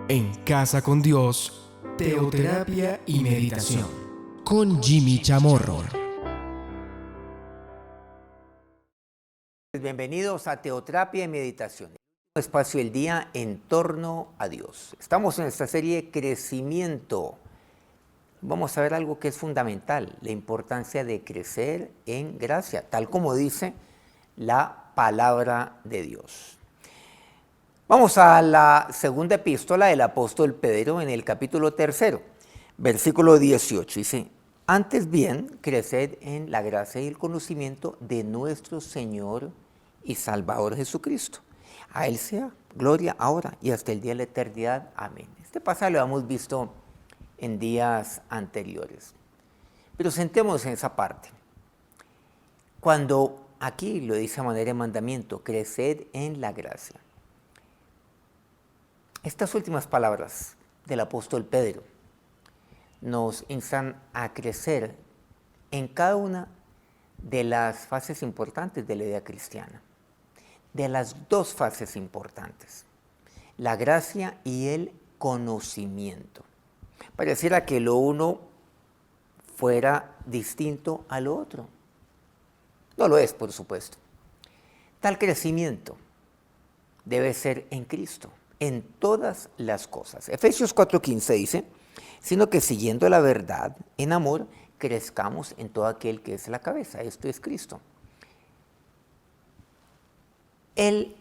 En Casa con Dios, teoterapia y meditación, con Jimmy Chamorro. Bienvenidos a Teoterapia y Meditación, un espacio del día en torno a Dios. Estamos en esta serie Crecimiento. Vamos a ver algo que es fundamental, la importancia de crecer en gracia, tal como dice la palabra de Dios. Vamos a la segunda epístola del apóstol Pedro en el capítulo 3, versículo 18. Dice: antes bien, creced en la gracia y el conocimiento de nuestro Señor y Salvador Jesucristo. A Él sea gloria ahora y hasta el día de la eternidad. Amén. Este pasaje lo hemos visto en días anteriores, pero sentémonos en esa parte. Cuando aquí lo dice a manera de mandamiento, creced en la gracia. Estas últimas palabras del apóstol Pedro nos instan a crecer en cada una de las fases importantes de la vida cristiana, de las dos fases importantes, la gracia y el conocimiento. Pareciera que lo uno fuera distinto a lo otro. No lo es, por supuesto. Tal crecimiento debe ser en Cristo, en todas las cosas. Efesios 4:15 dice: sino que siguiendo la verdad en amor, crezcamos en todo aquel que es la cabeza. Esto es Cristo. Él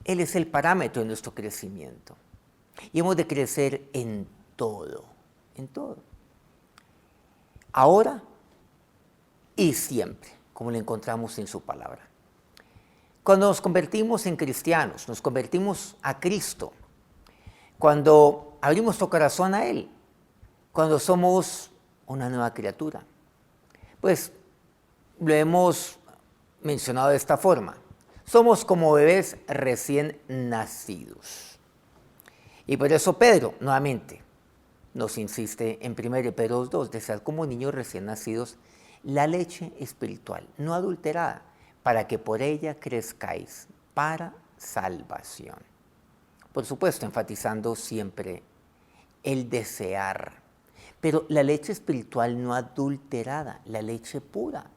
es el parámetro de nuestro crecimiento. Y hemos de crecer en todo, en todo. Ahora y siempre, como lo encontramos en su palabra. Cuando nos convertimos en cristianos, nos convertimos a Cristo, cuando abrimos nuestro corazón a Él, cuando somos una nueva criatura, pues lo hemos mencionado de esta forma: somos como bebés recién nacidos. Y por eso Pedro, nuevamente, nos insiste en 1 Pedro 2:2, desead como niños recién nacidos la leche espiritual, no adulterada, para que por ella crezcáis para salvación. Por supuesto, enfatizando siempre el desear, pero la leche espiritual no adulterada, la leche pura.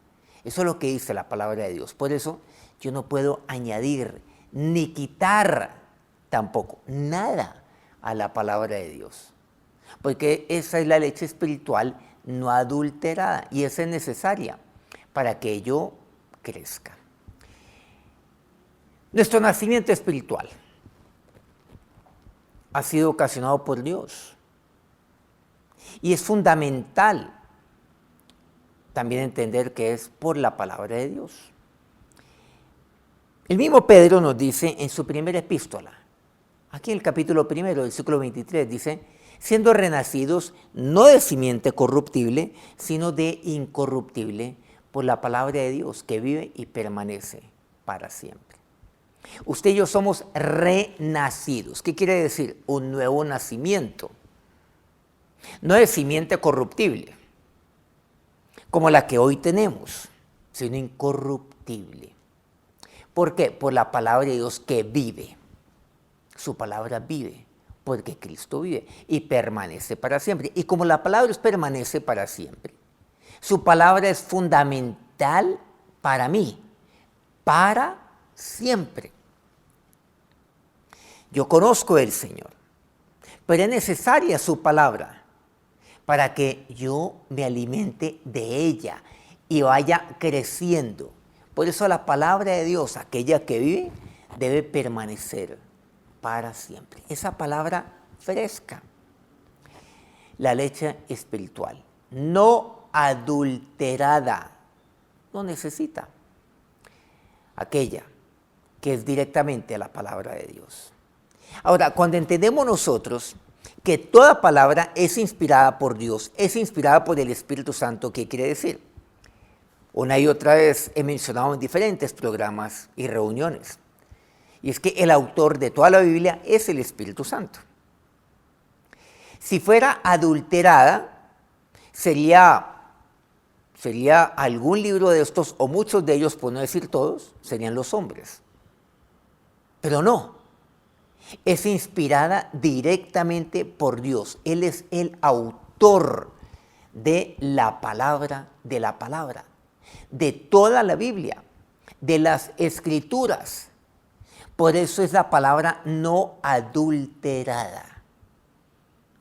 Eso es lo que dice la palabra de Dios. Por eso yo no puedo añadir ni quitar tampoco nada a la palabra de Dios, porque esa es la leche espiritual no adulterada y esa es necesaria para que yo crezca. Nuestro nacimiento espiritual ha sido ocasionado por Dios y es fundamental también entender que es por la palabra de Dios. El mismo Pedro nos dice en su primera epístola, aquí en el capítulo 1, versículo 23, dice: siendo renacidos no de simiente corruptible, sino de incorruptible, por la palabra de Dios que vive y permanece para siempre. Usted y yo somos renacidos. ¿Qué quiere decir? Un nuevo nacimiento. No de simiente corruptible, como la que hoy tenemos, sino incorruptible. ¿Por qué? Por la palabra de Dios que vive. Su palabra vive, porque Cristo vive y permanece para siempre. Y como la palabra permanece para siempre, su palabra es fundamental para mí, para siempre. Yo conozco al Señor, pero es necesaria su palabra para que yo me alimente de ella y vaya creciendo. Por eso la palabra de Dios, aquella que vive, debe permanecer para siempre. Esa palabra fresca, la leche espiritual, no adulterada, no necesita aquella que es directamente la palabra de Dios. Ahora, cuando entendemos nosotros que toda palabra es inspirada por Dios, es inspirada por el Espíritu Santo, ¿qué quiere decir? Una y otra vez he mencionado en diferentes programas y reuniones, y es que el autor de toda la Biblia es el Espíritu Santo. Si fuera adulterada, sería algún libro de estos, o muchos de ellos, por no decir todos, serían los hombres. Pero no. Es inspirada directamente por Dios. Él es el autor de la palabra, de toda la Biblia, de las Escrituras. Por eso es la palabra no adulterada,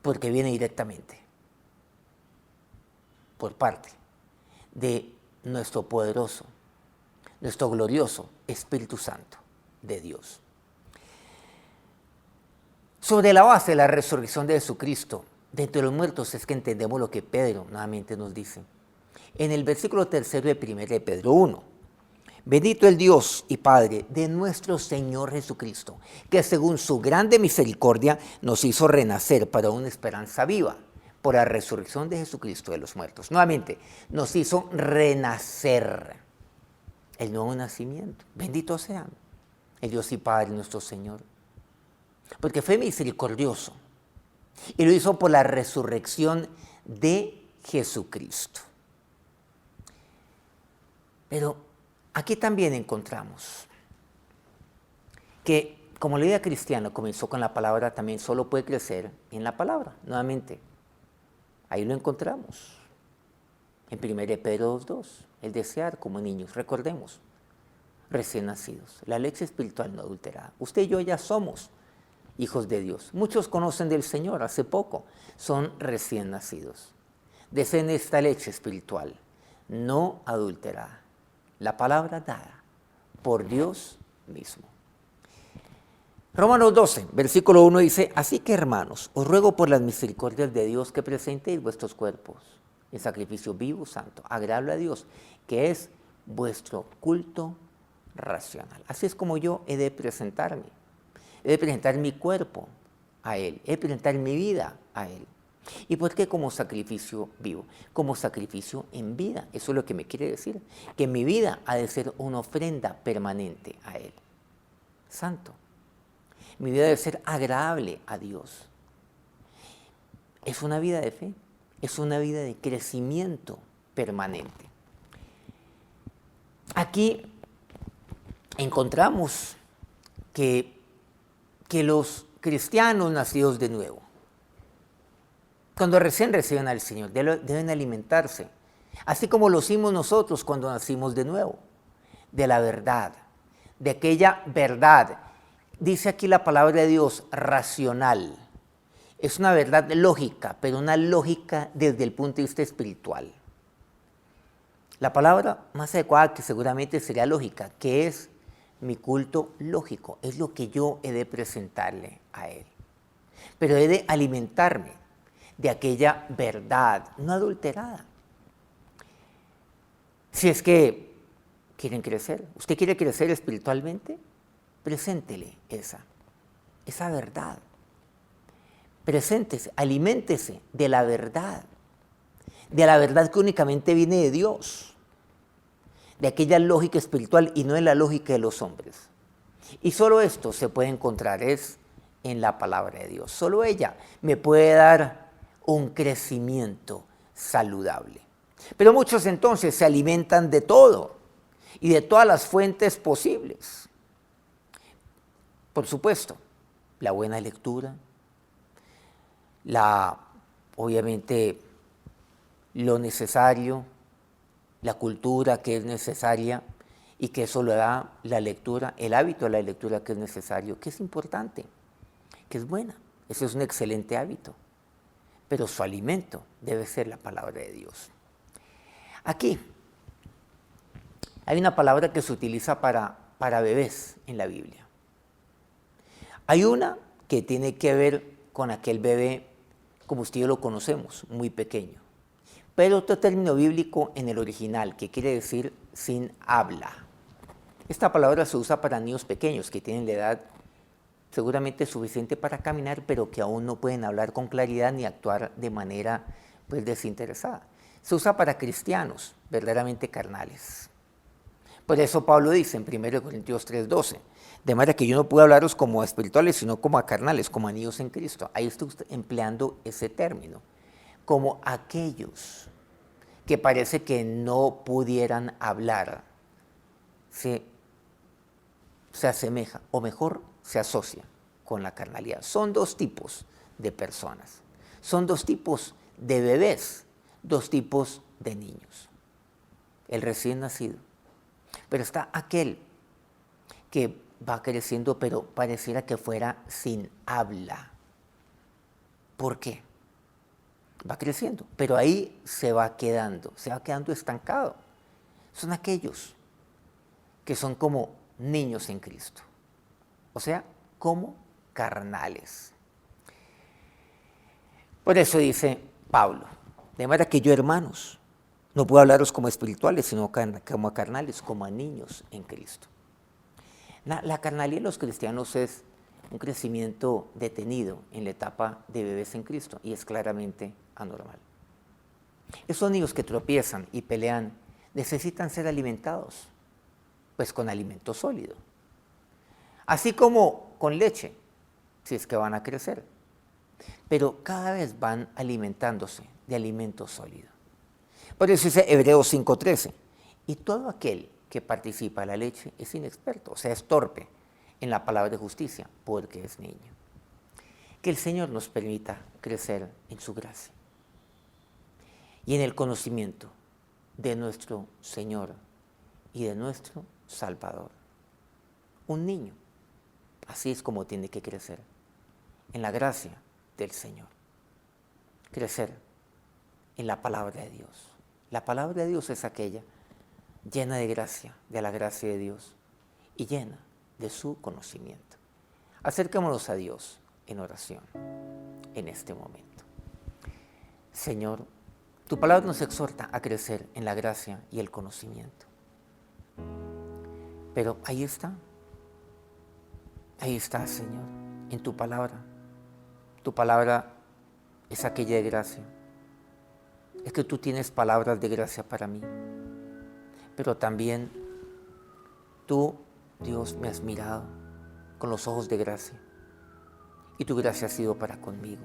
porque viene directamente por parte de nuestro poderoso, nuestro glorioso Espíritu Santo de Dios. Sobre la base de la resurrección de Jesucristo de entre los muertos es que entendemos lo que Pedro nuevamente nos dice. En el versículo 3 de 1 de Pedro 1. Bendito el Dios y Padre de nuestro Señor Jesucristo, que según su grande misericordia nos hizo renacer para una esperanza viva por la resurrección de Jesucristo de los muertos. Nuevamente, nos hizo renacer, el nuevo nacimiento. Bendito sea el Dios y Padre nuestro Señor, porque fue misericordioso y lo hizo por la resurrección de Jesucristo. Pero aquí también encontramos que como la vida cristiana comenzó con la palabra, también solo puede crecer en la palabra. Nuevamente, ahí lo encontramos. En 1 Pedro 2:2, el desear como niños, recordemos, recién nacidos, la leche espiritual no adulterada. Usted y yo ya somos hijos de Dios. Muchos conocen del Señor hace poco, son recién nacidos. Deseen esta leche espiritual, no adulterada. La palabra dada por Dios mismo. Romanos 12, versículo 1 dice, así que hermanos, os ruego por las misericordias de Dios que presentéis vuestros cuerpos en sacrificio vivo, santo, agradable a Dios, que es vuestro culto racional. Así es como yo he de presentarme. He de presentar mi cuerpo a Él, he de presentar mi vida a Él. ¿Y por qué como sacrificio vivo? Como sacrificio en vida. Eso es lo que me quiere decir. Que mi vida ha de ser una ofrenda permanente a Él. Santo. Mi vida debe ser agradable a Dios. Es una vida de fe. Es una vida de crecimiento permanente. Aquí encontramos que los cristianos nacidos de nuevo, cuando recién reciben al Señor, deben alimentarse, así como lo hicimos nosotros cuando nacimos de nuevo, de la verdad, de aquella verdad. Dice aquí la palabra de Dios, racional. Es una verdad lógica, pero una lógica desde el punto de vista espiritual. La palabra más adecuada que seguramente sería lógica, que es mi culto lógico, es lo que yo he de presentarle a Él. Pero he de alimentarme de aquella verdad no adulterada. Si es que quieren crecer, usted quiere crecer espiritualmente, preséntele esa verdad. Preséntese, aliméntese de la verdad que únicamente viene de Dios, de aquella lógica espiritual y no de la lógica de los hombres. Y solo esto se puede encontrar es en la palabra de Dios. Solo ella me puede dar un crecimiento saludable. Pero muchos entonces se alimentan de todo y de todas las fuentes posibles. Por supuesto, la buena lectura, obviamente lo necesario, la cultura que es necesaria y que eso lo da la lectura, el hábito de la lectura que es necesario, que es importante, que es buena. Ese es un excelente hábito. Pero su alimento debe ser la palabra de Dios. Aquí hay una palabra que se utiliza para bebés en la Biblia. Hay una que tiene que ver con aquel bebé, como usted y yo lo conocemos, muy pequeño. Pero otro término bíblico en el original, que quiere decir sin habla. Esta palabra se usa para niños pequeños que tienen la edad seguramente suficiente para caminar, pero que aún no pueden hablar con claridad ni actuar de manera desinteresada. Se usa para cristianos verdaderamente carnales. Por eso Pablo dice en 1 Corintios 3:12, de manera que yo no puedo hablaros como a espirituales, sino como a carnales, como a niños en Cristo. Ahí está usted empleando ese término, como aquellos que parece que no pudieran hablar. Se asemeja, o mejor, se asocia con la carnalidad. Son dos tipos de personas. Son dos tipos de bebés, dos tipos de niños. El recién nacido. Pero está aquel que va creciendo, pero pareciera que fuera sin habla. ¿Por qué? Va creciendo, pero ahí se va quedando estancado. Son aquellos que son como niños en Cristo, o sea, como carnales. Por eso dice Pablo, de manera que yo, hermanos, no puedo hablaros como espirituales, sino como carnales, como a niños en Cristo. La carnalidad de los cristianos es un crecimiento detenido en la etapa de bebés en Cristo y es claramente anormal. Esos niños que tropiezan y pelean necesitan ser alimentados, pues con alimento sólido, así como con leche, si es que van a crecer, pero cada vez van alimentándose de alimento sólido. Por eso dice Hebreos 5:13, y todo aquel que participa de la leche es inexperto, o sea, es torpe en la palabra de justicia, porque es niño. Que el Señor nos permita crecer en su gracia y en el conocimiento de nuestro Señor y de nuestro Salvador. Un niño, así es como tiene que crecer, en la gracia del Señor. Crecer en la palabra de Dios. La palabra de Dios es aquella llena de gracia, de la gracia de Dios y llena de su conocimiento. Acerquémonos a Dios en oración en este momento. Señor, tu palabra nos exhorta a crecer en la gracia y el conocimiento. Pero ahí está, Señor, en tu palabra. Tu palabra es aquella de gracia. Es que tú tienes palabras de gracia para mí. Pero también tú, Dios, me has mirado con los ojos de gracia. Y tu gracia ha sido para conmigo.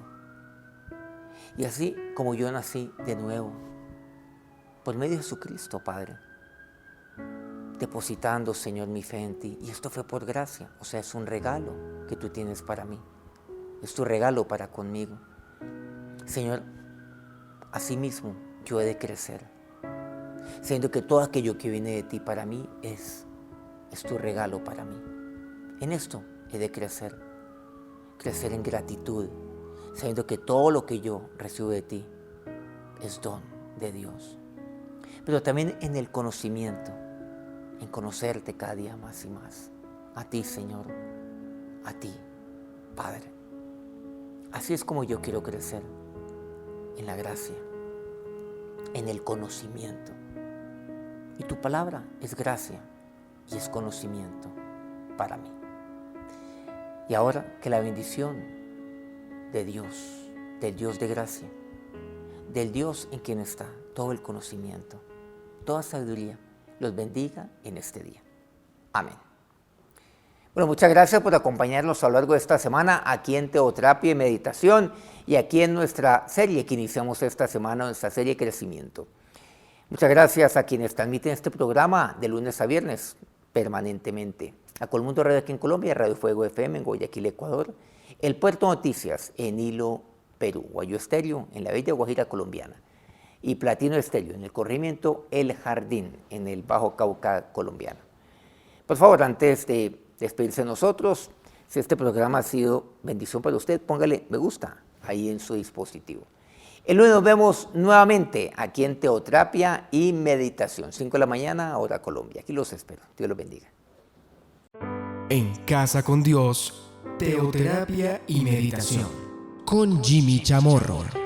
Y así como yo nací de nuevo, por medio de Jesucristo, Padre, depositando, Señor, mi fe en ti. Y esto fue por gracia, o sea, es un regalo que tú tienes para mí. Es tu regalo para conmigo. Señor, asimismo yo he de crecer, siendo que todo aquello que viene de ti para mí es tu regalo para mí. En esto he de crecer en gratitud, sabiendo que todo lo que yo recibo de ti es don de Dios. Pero también en el conocimiento, en conocerte cada día más y más. A ti, Señor, a ti, Padre. Así es como yo quiero crecer, en la gracia, en el conocimiento. Y tu palabra es gracia y es conocimiento para mí. Y ahora que la bendición de Dios, del Dios de gracia, del Dios en quien está todo el conocimiento, toda sabiduría, los bendiga en este día. Amén. Bueno, muchas gracias por acompañarnos a lo largo de esta semana aquí en Teoterapia y Meditación y aquí en nuestra serie que iniciamos esta semana, nuestra serie de crecimiento. Muchas gracias a quienes transmiten este programa de lunes a viernes permanentemente. A Colmundo Radio aquí en Colombia, Radio Fuego FM en Guayaquil, Ecuador, El Puerto Noticias en Hilo, Perú, Guayo Estéreo en la bella Guajira colombiana y Platino Estéreo en el corregimiento El Jardín en el Bajo Cauca colombiano. Por favor, antes de despedirse de nosotros, si este programa ha sido bendición para usted, póngale me gusta ahí en su dispositivo. El lunes nos vemos nuevamente aquí en Teoterapia y Meditación, 5 de la mañana, hora Colombia. Aquí los espero. Dios los bendiga. En Casa con Dios, Teoterapia y Meditación, con Jimmy Chamorro.